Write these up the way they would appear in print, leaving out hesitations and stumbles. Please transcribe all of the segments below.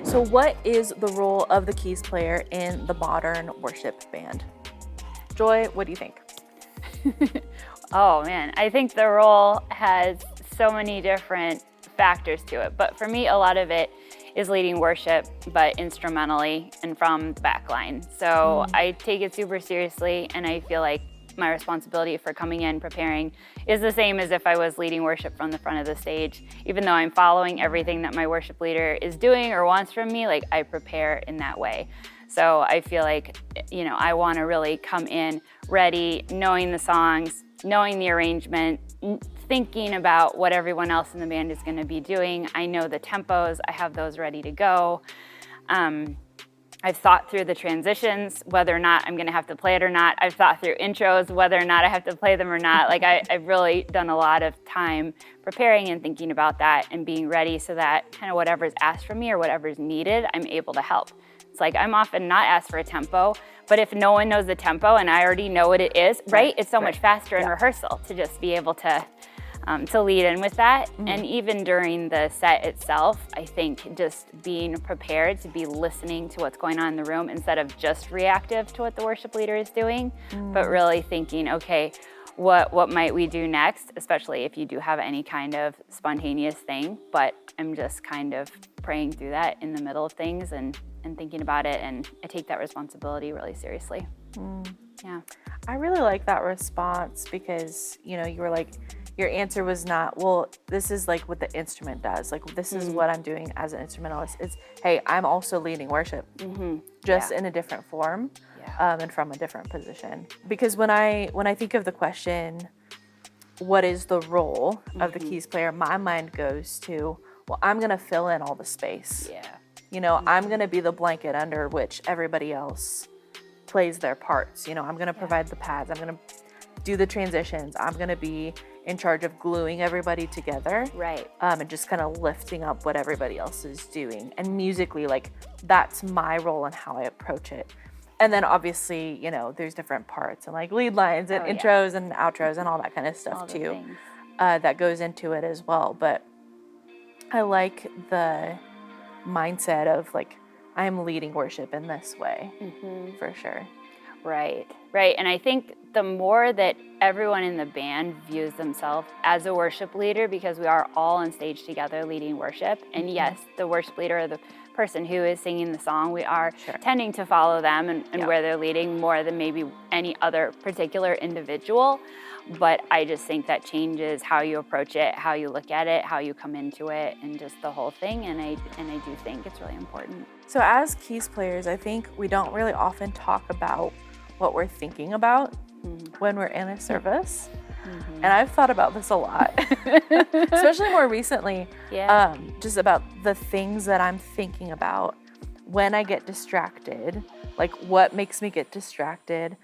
So what is the role of the keys player in the modern worship band? Joy, what do you think? Oh man, I think the role has so many different factors to it, but for me, a lot of it is leading worship, but instrumentally and from the back line. So I take it super seriously, and I feel like my responsibility for coming in, preparing, is the same as if I was leading worship from the front of the stage. Even though I'm following everything that my worship leader is doing or wants from me, like I prepare in that way. So I feel like, I want to really come in ready, knowing the songs, knowing the arrangement, thinking about what everyone else in the band is going to be doing. I know the tempos, I have those ready to go. I've thought through the transitions, whether or not I'm going to have to play it or not. I've thought through intros, whether or not I have to play them or not. Like I've really done a lot of time preparing and thinking about that and being ready so that kind of whatever's asked from me or whatever's needed, I'm able to help. It's like I'm often not asked for a tempo, but if no one knows the tempo and I already know what it is, right? It's so much faster in rehearsal to just be able to lead in with that. And even during the set itself, I think just being prepared to be listening to what's going on in the room instead of just reactive to what the worship leader is doing, but really thinking, okay, what might we do next, especially if you do have any kind of spontaneous thing, but I'm just kind of praying through that in the middle of things and thinking about it, and I take that responsibility really seriously. Yeah. I really like that response because, you were like, your answer was not, well, this is like what the instrument does. Like, this is what I'm doing as an instrumentalist. It's, hey, I'm also leading worship, just in a different form and from a different position. Because when I think of the question, what is the role of the keys player, my mind goes to, well, I'm going to fill in all the space. I'm going to be the blanket under which everybody else plays their parts. I'm going to provide the pads. I'm going to do the transitions. I'm going to be in charge of gluing everybody together. Right. And just kind of lifting up what everybody else is doing. And musically, like, that's my role and how I approach it. And then obviously, there's different parts and like lead lines and intros and outros and all that kind of stuff too. That goes into it as well. But I like the mindset of like, I'm leading worship in this way, for sure. Right. And I think the more that everyone in the band views themselves as a worship leader, because we are all on stage together leading worship, and yes, the worship leader or the person who is singing the song, we are tending to follow them and where they're leading more than maybe any other particular individual. But I just think that changes how you approach it, how you look at it, how you come into it, and just the whole thing. And I do think it's really important. So as keys players, I think we don't really often talk about what we're thinking about when we're in a service. And I've thought about this a lot, especially more recently, just about the things that I'm thinking about when I get distracted, like what makes me get distracted.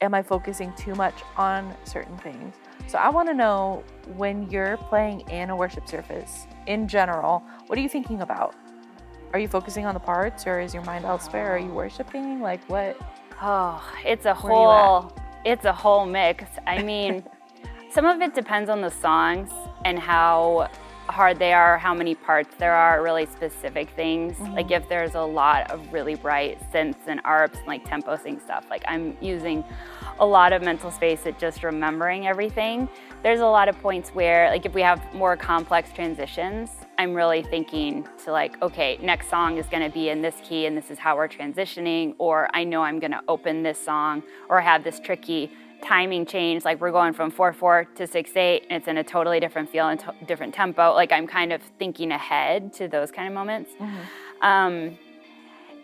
Am I focusing too much on certain things? So I want to know, when you're playing in a worship service in general, what are you thinking about? Are you focusing on the parts, or is your mind elsewhere? Are you worshiping? Like what? Oh, it's a whole mix. I mean, some of it depends on the songs and how hard they are, how many parts there are, really specific things. Like if there's a lot of really bright synths and arps, like tempo sync stuff, like I'm using a lot of mental space at just remembering everything. There's a lot of points where, like if we have more complex transitions, I'm really thinking to like, okay, next song is gonna be in this key and this is how we're transitioning, or I know I'm gonna open this song or have this tricky timing change, like we're going from 4/4 to 6/8 and it's in a totally different feel and different tempo. Like I'm kind of thinking ahead to those kind of moments.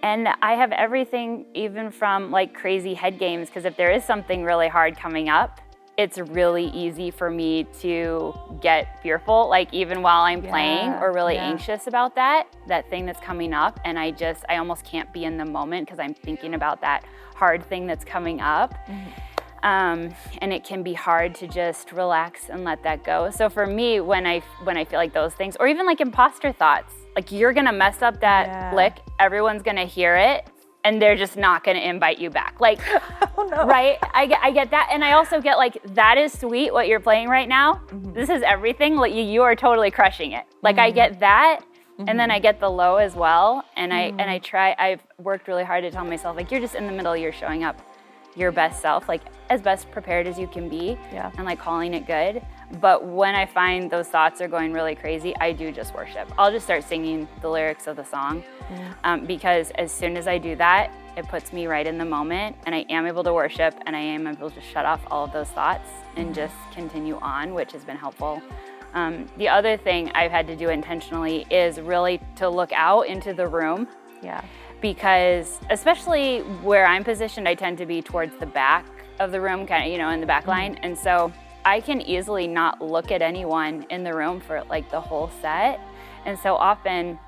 And I have everything, even from like crazy head games, because if there is something really hard coming up, it's really easy for me to get fearful, like even while I'm playing, or really anxious about that thing that's coming up. And I almost can't be in the moment because I'm thinking about that hard thing that's coming up. And it can be hard to just relax and let that go. So for me, when I feel like those things, or even like imposter thoughts, like you're gonna mess up that lick, everyone's gonna hear it, and they're just not gonna invite you back. Like, right? I get that. And I also get like, that is sweet what you're playing right now. This is everything. Like you are totally crushing it. Like I get that. And then I get the low as well. And I've worked really hard to tell myself, like, you're just in the middle, you're showing up your best self, like as best prepared as you can be, and like calling it good. But when I find those thoughts are going really crazy, I do just worship. I'll just start singing the lyrics of the song, because as soon as I do that, it puts me right in the moment, and I am able to worship, and I am able to shut off all of those thoughts and just continue on, which has been helpful. The other thing I've had to do intentionally is really to look out into the room. Because especially where I'm positioned, I tend to be towards the back of the room, kind of, in the back line. And so I can easily not look at anyone in the room for like the whole set. And so often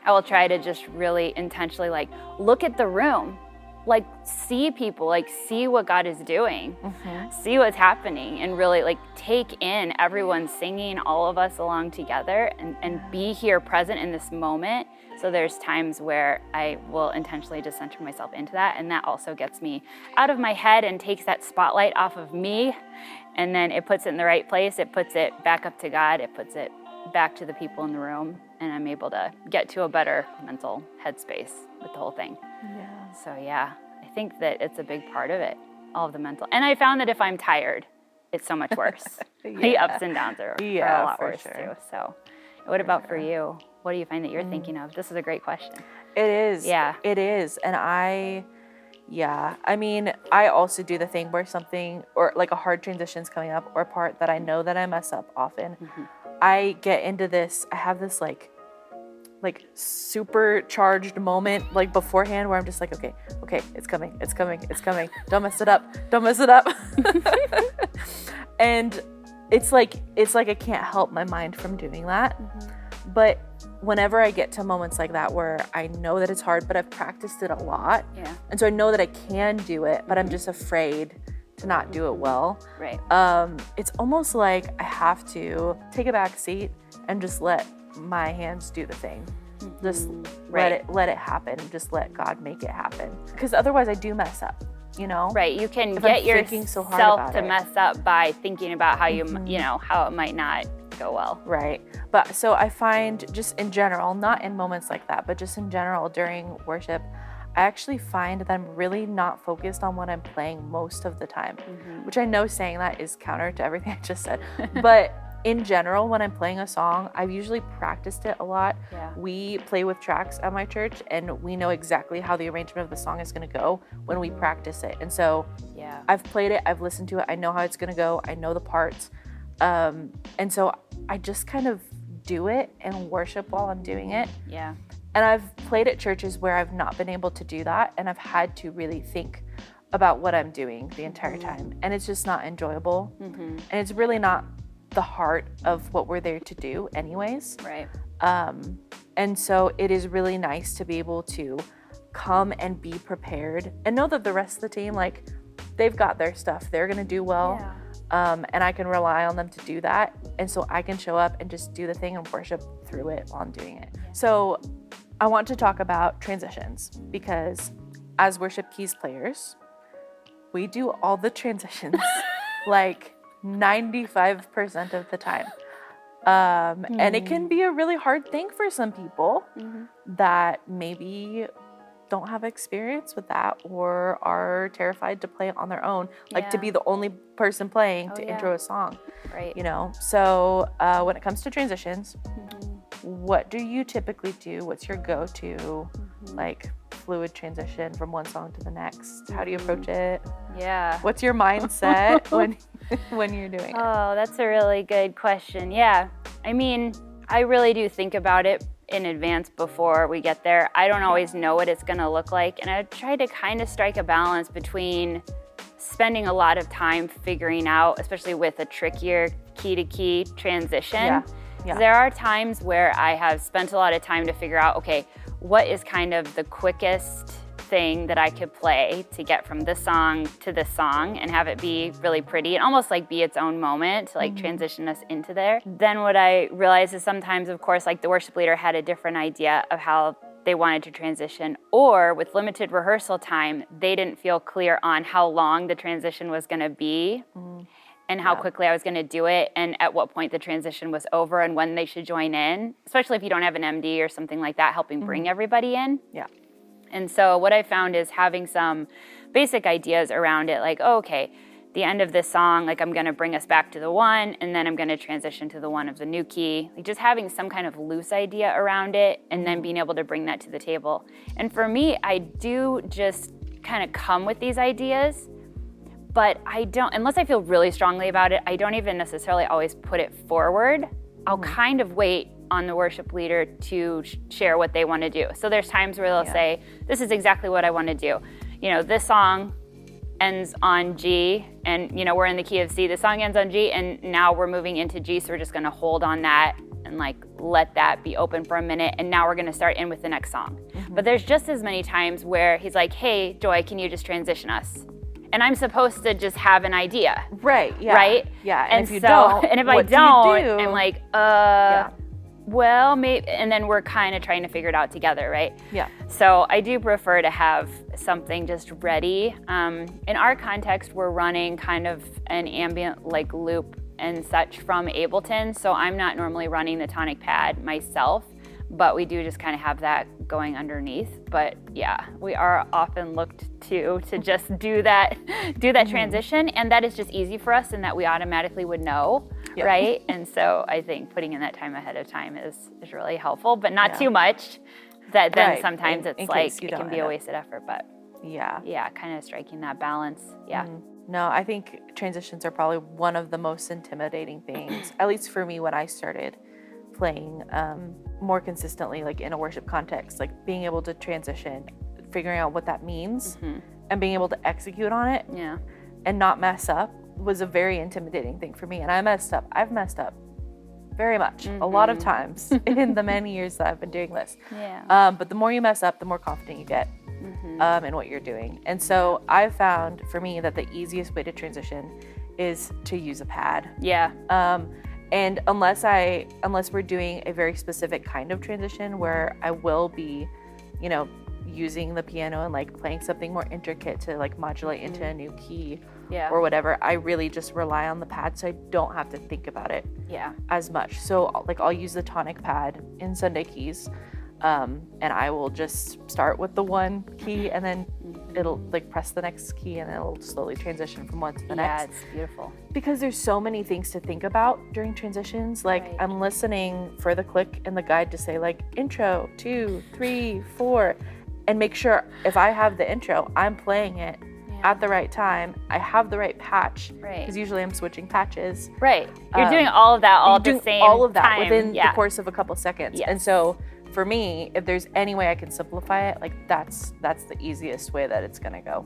I will try to just really intentionally like look at the room, like see people, like see what God is doing, see what's happening, and really like take in everyone singing, all of us along together, and be here present in this moment. So there's times where I will intentionally just center myself into that, and that also gets me out of my head and takes that spotlight off of me, and then it puts it in the right place. It puts it back up to God. It puts it back to the people in the room, and I'm able to get to a better mental headspace with the whole thing. So I think that it's a big part of it, all of the mental. And I found that if I'm tired, it's so much worse. The ups and downs are a lot worse too. So what about for you? What do you find that you're thinking of? This is a great question. It is. Yeah. It is. And I mean, I also do the thing where something or like a hard transition's coming up or a part that I know that I mess up often. I get into this, I have this like supercharged moment like beforehand where I'm just like, okay, it's coming. Don't mess it up. And it's like I can't help my mind from doing that. But whenever I get to moments like that where I know that it's hard, but I've practiced it a lot. And so I know that I can do it, but I'm just afraid to not do it well. It's almost like I have to take a back seat and just let my hands do the thing. Just let it happen. Just let God make it happen. Because otherwise I do mess up, Right. You can if get I'm thinking so hard yourself about to it. mess up by thinking about how how it might not go well. Right. But so I find just in general, not in moments like that, but just in general during worship, I actually find that I'm really not focused on what I'm playing most of the time, which I know saying that is counter to everything I just said. But in general, when I'm playing a song, I've usually practiced it a lot. We play with tracks at my church, and we know exactly how the arrangement of the song is going to go when we practice it. And so I've played it, I've listened to it, I know how it's going to go, I know the parts. And so I just kind of do it and worship while I'm doing it. And I've played at churches where I've not been able to do that, and I've had to really think about what I'm doing the entire time. And it's just not enjoyable. And it's really not the heart of what we're there to do anyways. And so it is really nice to be able to come and be prepared and know that the rest of the team, like, they've got their stuff. They're going to do well. And I can rely on them to do that. And so I can show up and just do the thing and worship through it while I'm doing it. So I want to talk about transitions, because as worship keys players, we do all the transitions like 95% of the time. And it can be a really hard thing for some people that maybe don't have experience with that or are terrified to play it on their own, like to be the only person playing to intro a song. So when it comes to transitions, what do you typically do? What's your go-to like fluid transition from one song to the next? How do you approach it? What's your mindset when you're doing it? Oh, that's a really good question. I mean, I really do think about it in advance before we get there. I don't always know what it's going to look like, and I try to kind of strike a balance between spending a lot of time figuring out, especially with a trickier key-to-key transition. There are times where I have spent a lot of time to figure out, okay, what is kind of the quickest thing that I could play to get from this song to this song and have it be really pretty and almost like be its own moment to like transition us into there. Then what I realized is sometimes, of course, like the worship leader had a different idea of how they wanted to transition, or with limited rehearsal time, they didn't feel clear on how long the transition was going to be. and how quickly I was going to do it and at what point the transition was over and when they should join in, especially if you don't have an MD or something like that helping bring everybody in. Yeah. And so what I found is having some basic ideas around it, like, oh, okay, the end of this song, like I'm going to bring us back to the one, and then I'm going to transition to the one of the new key. Like just having some kind of loose idea around it, and then being able to bring that to the table. And for me, I do just kind of come with these ideas, but I don't, unless I feel really strongly about it, I don't even necessarily always put it forward. I'll kind of wait on the worship leader to share what they want to do. So there's times where they'll say, this is exactly what I want to do. You know, this song ends on G, and you know, we're in the key of C. The song ends on G, and now we're moving into G, so we're just gonna hold on that and like let that be open for a minute, and now we're gonna start in with the next song. But there's just as many times where he's like, hey, Joy, can you just transition us? And I'm supposed to just have an idea. Right, yeah. Right? Yeah, And if you so, don't, and if I what do you don't, do? I'm like, Yeah. well, maybe, and then we're kind of trying to figure it out together, right? Yeah. So I do prefer to have something just ready. In our context, we're running kind of an ambient like loop and such from Ableton, so I'm not normally running the tonic pad myself, but we do just kind of have that going underneath. But yeah, we are often looked to just do that transition, and that is just easy for us in that we automatically would know. Yep. Right? And so I think putting in that time ahead of time is really helpful, but not too much that then sometimes it's like it can be a wasted effort, but yeah, kind of striking that balance. Yeah. No, I think transitions are probably one of the most intimidating things, at least for me when I started playing more consistently, like in a worship context, like being able to transition, figuring out what that means, and being able to execute on it and not mess up was a very intimidating thing for me. And I've messed up very much, a lot of times in the many years that I've been doing this. But the more you mess up, the more confident you get in what you're doing. And so I've found for me that the easiest way to transition is to use a pad. And unless we're doing a very specific kind of transition where I will be, you know, using the piano and like playing something more intricate to like modulate into a new key or whatever, I really just rely on the pad so I don't have to think about it as much. So like I'll use the tonic pad in Sunday keys, and I will just start with the one key and then it'll like press the next key and it'll slowly transition from one to the next. Yeah, it's beautiful. Because there's so many things to think about during transitions. Like I'm listening for the click in the guide to say like intro, 2, 3, 4, and make sure if I have the intro, I'm playing it at the right time. I have the right patch. Because usually I'm switching patches. You're doing all of that all at the same time. All of that within the course of a couple seconds. And so for me, if there's any way I can simplify it, like that's the easiest way that it's gonna go.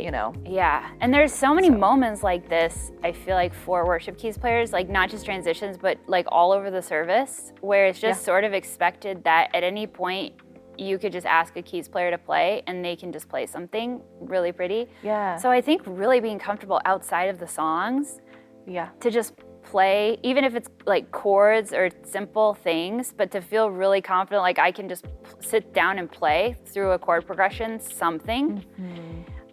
You know? Yeah. And there's so many moments like this, I feel like, for worship keys players, like not just transitions, but like all over the service, where it's just sort of expected that at any point you could just ask a keys player to play and they can just play something really pretty. So I think really being comfortable outside of the songs to just play, even if it's like chords or simple things, but to feel really confident, like I can just sit down and play through a chord progression, something.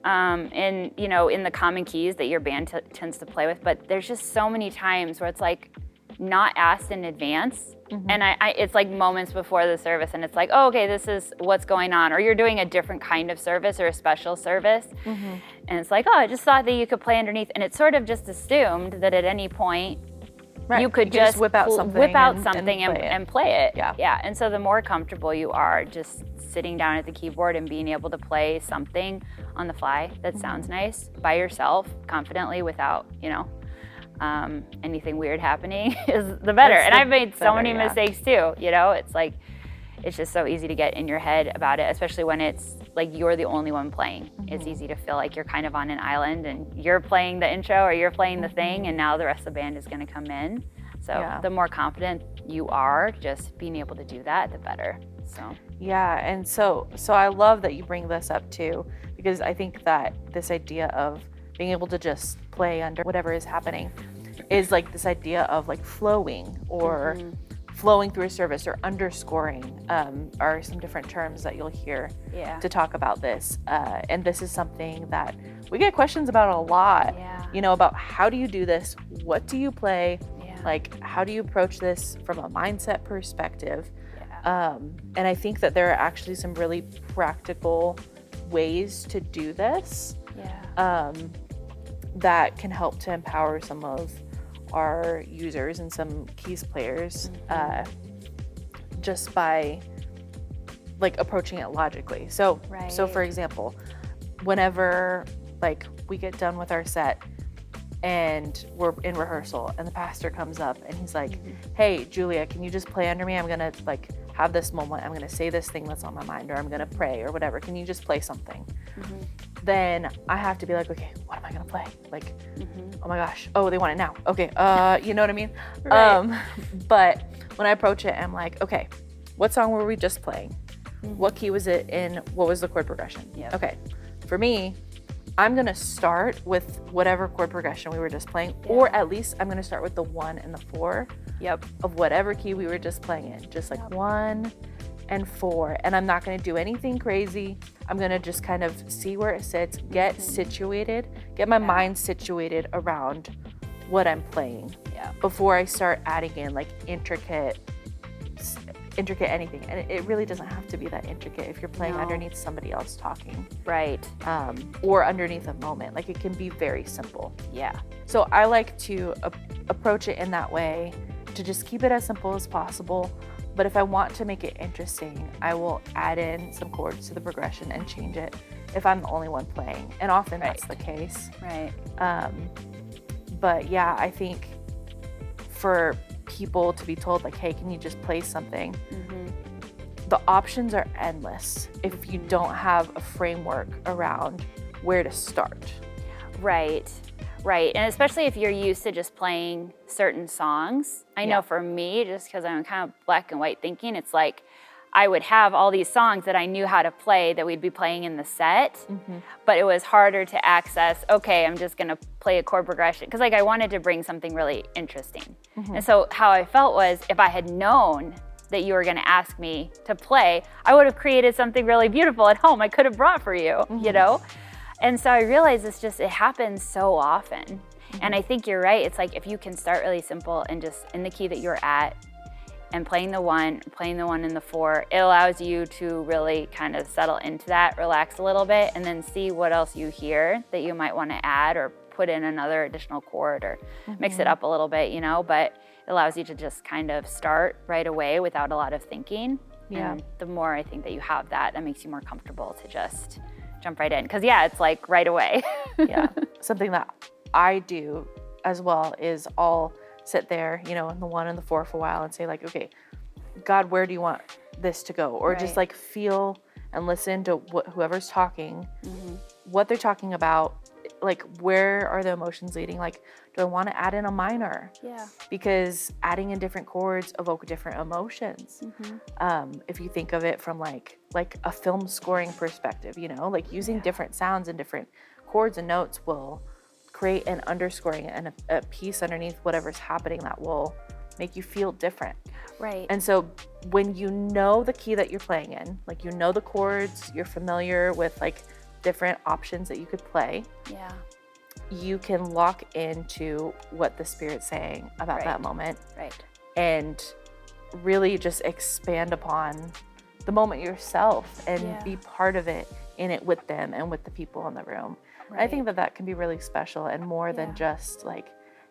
And you know, in the common keys that your band tends to play with, but there's just so many times where it's like not asked in advance. And it's like moments before the service and it's like, oh, okay, this is what's going on. Or you're doing a different kind of service or a special service. And it's like, oh, I just thought that you could play underneath. And it's sort of just assumed that at any point you could just whip out something and play it. And so the more comfortable you are just sitting down at the keyboard and being able to play something on the fly that sounds nice by yourself confidently without, you know, anything weird happening is the better. And I've made so many mistakes too, you know, it's like, it's just so easy to get in your head about it, especially when it's like you're the only one playing. It's easy to feel like you're kind of on an island and you're playing the intro or you're playing the thing and now the rest of the band is gonna come in. So the more confident you are just being able to do that, the better. So and so I love that you bring this up too, because I think that this idea of being able to just play under whatever is happening is like this idea of like flowing or flowing through a service, or underscoring are some different terms that you'll hear to talk about this. And this is something that we get questions about a lot, about how do you do this? What do you play? Like, how do you approach this from a mindset perspective? And I think that there are actually some really practical ways to do this that can help to empower some of our users and some keys players just by like approaching it logically. So for example, whenever like we get done with our set and we're in rehearsal and the pastor comes up and he's like, hey, Julia, can you just play under me? I'm gonna like have this moment. I'm gonna say this thing that's on my mind, or I'm gonna pray or whatever. Can you just play something? Then I have to be like, okay, what am I gonna play? Like, oh my gosh, oh, they want it now. Okay, you know what I mean? But when I approach it, I'm like, okay, what song were we just playing? What key was it in? What was the chord progression? Okay, for me, I'm gonna start with whatever chord progression we were just playing, or at least I'm gonna start with the 1 and the 4 of whatever key we were just playing in, just like 1 and 4. And I'm not gonna do anything crazy. I'm gonna just kind of see where it sits, get situated, get my mind situated around what I'm playing before I start adding in like intricate anything. And it really doesn't have to be that intricate if you're playing underneath somebody else talking. Or underneath a moment. Like, it can be very simple. So I like to approach it in that way, to just keep it as simple as possible. But if I want to make it interesting, I will add in some chords to the progression and change it if I'm the only one playing. And often that's the case. But yeah, I think for people to be told like, hey, can you just play something? The options are endless if you don't have a framework around where to start. And especially if you're used to just playing certain songs. I know for me, just because I'm kind of black and white thinking, it's like I would have all these songs that I knew how to play that we'd be playing in the set, but it was harder to access, okay, I'm just gonna play a chord progression, because like I wanted to bring something really interesting. And so how I felt was, if I had known that you were gonna ask me to play, I would have created something really beautiful at home I could have brought for you, you know? And so I realized it happens so often. And I think you're right, it's like if you can start really simple and just in the key that you're at, and playing the 1 and the 4, it allows you to really kind of settle into that, relax a little bit, and then see what else you hear that you might want to add or put in another additional chord or mix it up a little bit, you know, but it allows you to just kind of start right away without a lot of thinking. And the more I think that you have that, that makes you more comfortable to just jump right in. Because it's like right away. Something that I do as well is I'll sit there, in the 1 and the 4 for a while and say like, okay, God, where do you want this to go? Or just like feel and listen to whoever's talking, what they're talking about, like where are the emotions leading? Like, do I want to add in a minor? Because adding in different chords evoke different emotions. If you think of it from like a film scoring perspective, like using different sounds and different chords and notes will create an underscoring and a piece underneath whatever's happening that will make you feel different. And so when you know the key that you're playing in, like the chords, you're familiar with like different options that you could play, you can lock into what the Spirit's saying about that moment. And really just expand upon the moment yourself and be part of it, in it with them and with the people in the room. I think that can be really special and more than just like,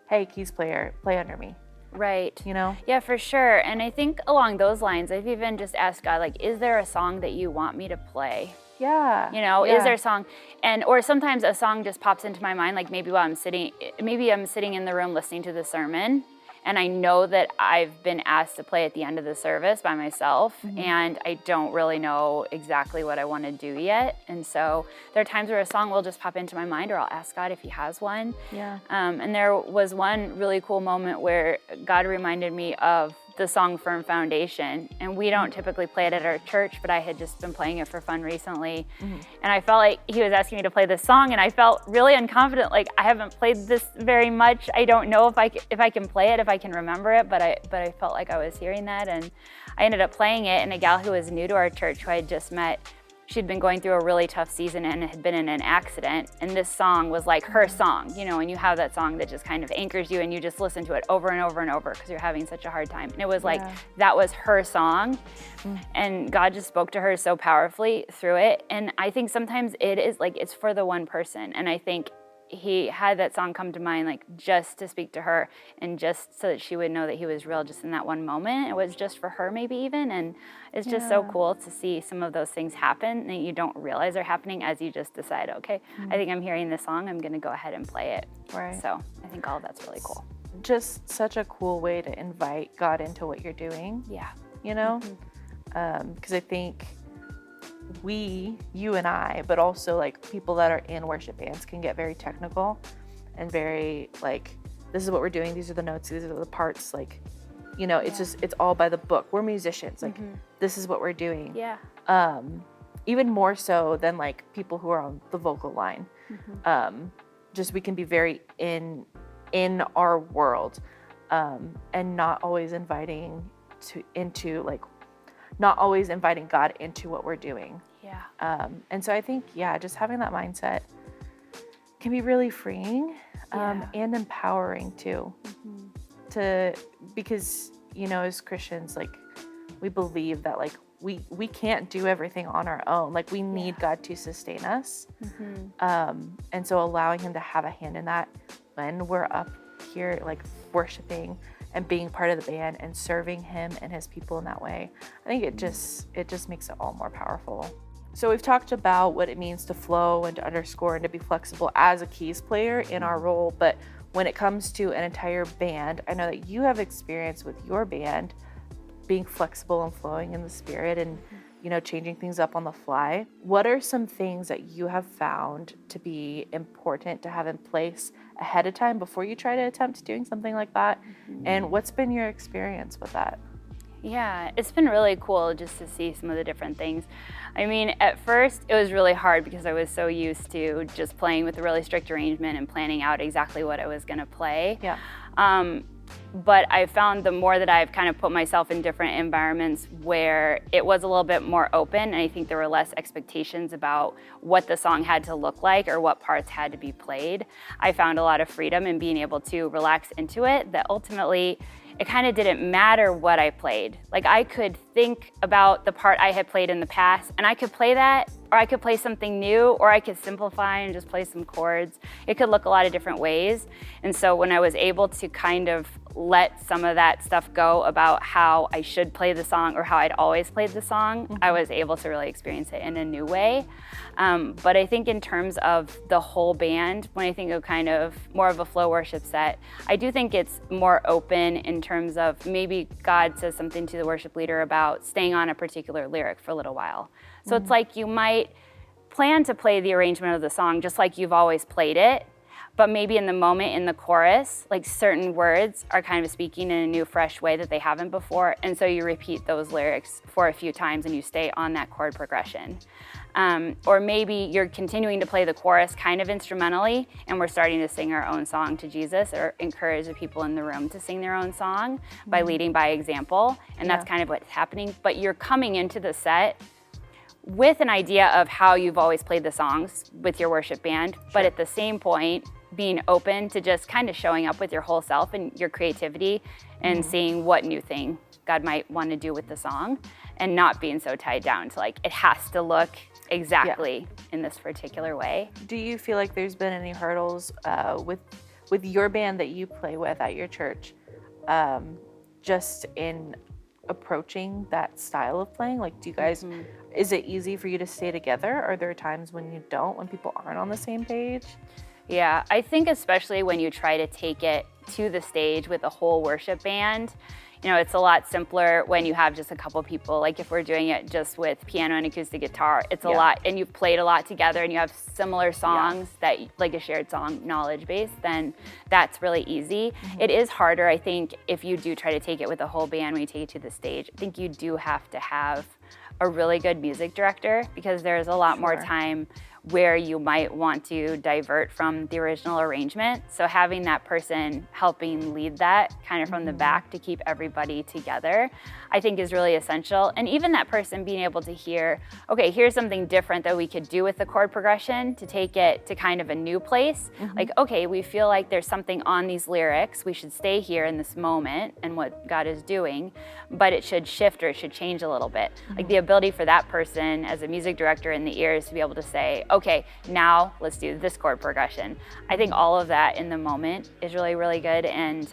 hey, keys player, play under me. Yeah, for sure. And I think along those lines, I've even just asked God, like, is there a song that you want me to play? Is there a song? Or sometimes a song just pops into my mind, like maybe I'm sitting in the room listening to the sermon, and I know that I've been asked to play at the end of the service by myself, and I don't really know exactly what I want to do yet. And so there are times where a song will just pop into my mind, or I'll ask God if he has one. And there was one really cool moment where God reminded me of the song Firm Foundation. And we don't typically play it at our church, but I had just been playing it for fun recently. And I felt like he was asking me to play this song, and I felt really unconfident. Like, I haven't played this very much. I don't know if I can play it, if I can remember it, but I felt like I was hearing that. And I ended up playing it, and a gal who was new to our church, who I had just met, she'd been going through a really tough season and had been in an accident, and this song was like her song, you know, and you have that song that just kind of anchors you, and you just listen to it over and over and over because you're having such a hard time. And it was like, that was her song, and God just spoke to her so powerfully through it. And I think sometimes it is like, it's for the one person, and I think he had that song come to mind, like, just to speak to her and just so that she would know that he was real just in that one moment. It was just for her, maybe even. And it's just so cool to see some of those things happen that you don't realize are happening as you just decide, okay, I think I'm hearing this song, I'm going to go ahead and play it. Right. So I think all of that's really cool. Just such a cool way to invite God into what you're doing. Yeah. You know? Because I think you and I, but also like people that are in worship bands can get very technical and very like, this is what we're doing, these are the notes, these are the parts, like, you know, it's just, it's all by the book. We're musicians, like, this is what we're doing. Yeah. Even more so than like people who are on the vocal line. Just we can be very in our world, and not always inviting God into what we're doing. Yeah. And so I think, just having that mindset can be really freeing, and empowering too. Because, you know, as Christians, like, we believe that like we can't do everything on our own. Like, we need God to sustain us. And so allowing him to have a hand in that when we're up here, like, worshiping and being part of the band and serving him and his people in that way, I think it just makes it all more powerful. So we've talked about what it means to flow and to underscore and to be flexible as a keys player in our role. But when it comes to an entire band, I know that you have experience with your band being flexible and flowing in the spirit and, you know, changing things up on the fly. What are some things that you have found to be important to have in place ahead of time before you try to attempt doing something like that? And what's been your experience with that? Yeah, it's been really cool just to see some of the different things. I mean, at first it was really hard because I was so used to just playing with a really strict arrangement and planning out exactly what I was going to play. Yeah. But I found the more that I've kind of put myself in different environments where it was a little bit more open, and I think there were less expectations about what the song had to look like or what parts had to be played, I found a lot of freedom in being able to relax into it, that ultimately it kind of didn't matter what I played. Like, I could think about the part I had played in the past, and I could play that, or I could play something new, or I could simplify and just play some chords. It could look a lot of different ways. And so when I was able to kind of let some of that stuff go about how I should play the song or how I'd always played the song, I was able to really experience it in a new way. But I think in terms of the whole band, when I think of kind of more of a flow worship set, I do think it's more open in terms of maybe God says something to the worship leader about staying on a particular lyric for a little while. So it's like you might plan to play the arrangement of the song just like you've always played it, but maybe in the moment in the chorus, like, certain words are kind of speaking in a new, fresh way that they haven't before, and so you repeat those lyrics for a few times and you stay on that chord progression. Or maybe you're continuing to play the chorus kind of instrumentally, and we're starting to sing our own song to Jesus, or encourage the people in the room to sing their own song by leading by example, and that's kind of what's happening. But you're coming into the set with an idea of how you've always played the songs with your worship band, but at the same point, being open to just kind of showing up with your whole self and your creativity and seeing what new thing God might want to do with the song, and not being so tied down to like, it has to look exactly in this particular way. Do you feel like there's been any hurdles with your band that you play with at your church, just in approaching that style of playing? Like, do you guys, is it easy for you to stay together? Are there times when you don't, when people aren't on the same page? Yeah, I think especially when you try to take it to the stage with a whole worship band, it's a lot simpler when you have just a couple people. Like if we're doing it just with piano and acoustic guitar, it's a lot, and you've played a lot together and you have similar songs that like a shared song knowledge base, then that's really easy. It is harder, I think, if you do try to take it with a whole band when you take it to the stage. I think you do have to have a really good music director because there's a lot more time where you might want to divert from the original arrangement. So having that person helping lead that kind of from the back to keep everybody together, I think is really essential. And even that person being able to hear, okay, here's something different that we could do with the chord progression to take it to kind of a new place. Like, okay, we feel like there's something on these lyrics. We should stay here in this moment and what God is doing, but it should shift or it should change a little bit. Like the ability for that person as a music director in the ears to be able to say, okay, now let's do this chord progression. I think all of that in the moment is really, really good. And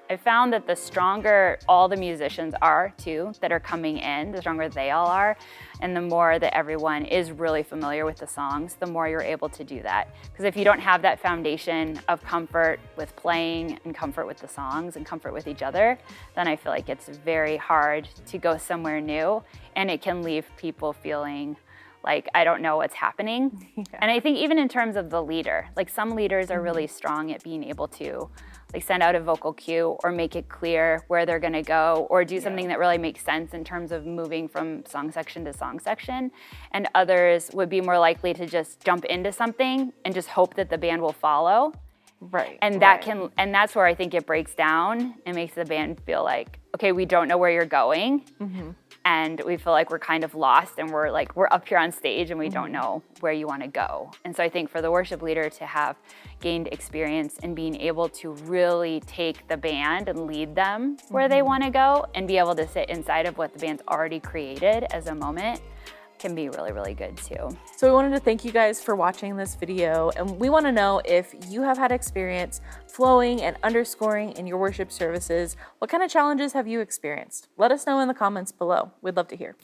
I found that the stronger all the musicians are too that are coming in, the stronger they all are, and the more that everyone is really familiar with the songs, the more you're able to do that. Because if you don't have that foundation of comfort with playing and comfort with the songs and comfort with each other, then I feel like it's very hard to go somewhere new, and it can leave people feeling like, I don't know what's happening. And I think even in terms of the leader, like some leaders are really strong at being able to like send out a vocal cue or make it clear where they're gonna go or do something that really makes sense in terms of moving from song section to song section. And others would be more likely to just jump into something and just hope that the band will follow. And that's where I think it breaks down and makes the band feel like, okay, we don't know where you're going. And we feel like we're kind of lost and we're up here on stage and we don't know where you want to go. And so I think for the worship leader to have gained experience in being able to really take the band and lead them where they want to go and be able to sit inside of what the band's already created as a moment can be really, really good too. So we wanted to thank you guys for watching this video, and we want to know if you have had experience flowing and underscoring in your worship services. What kind of challenges have you experienced? Let us know in the comments below. We'd love to hear.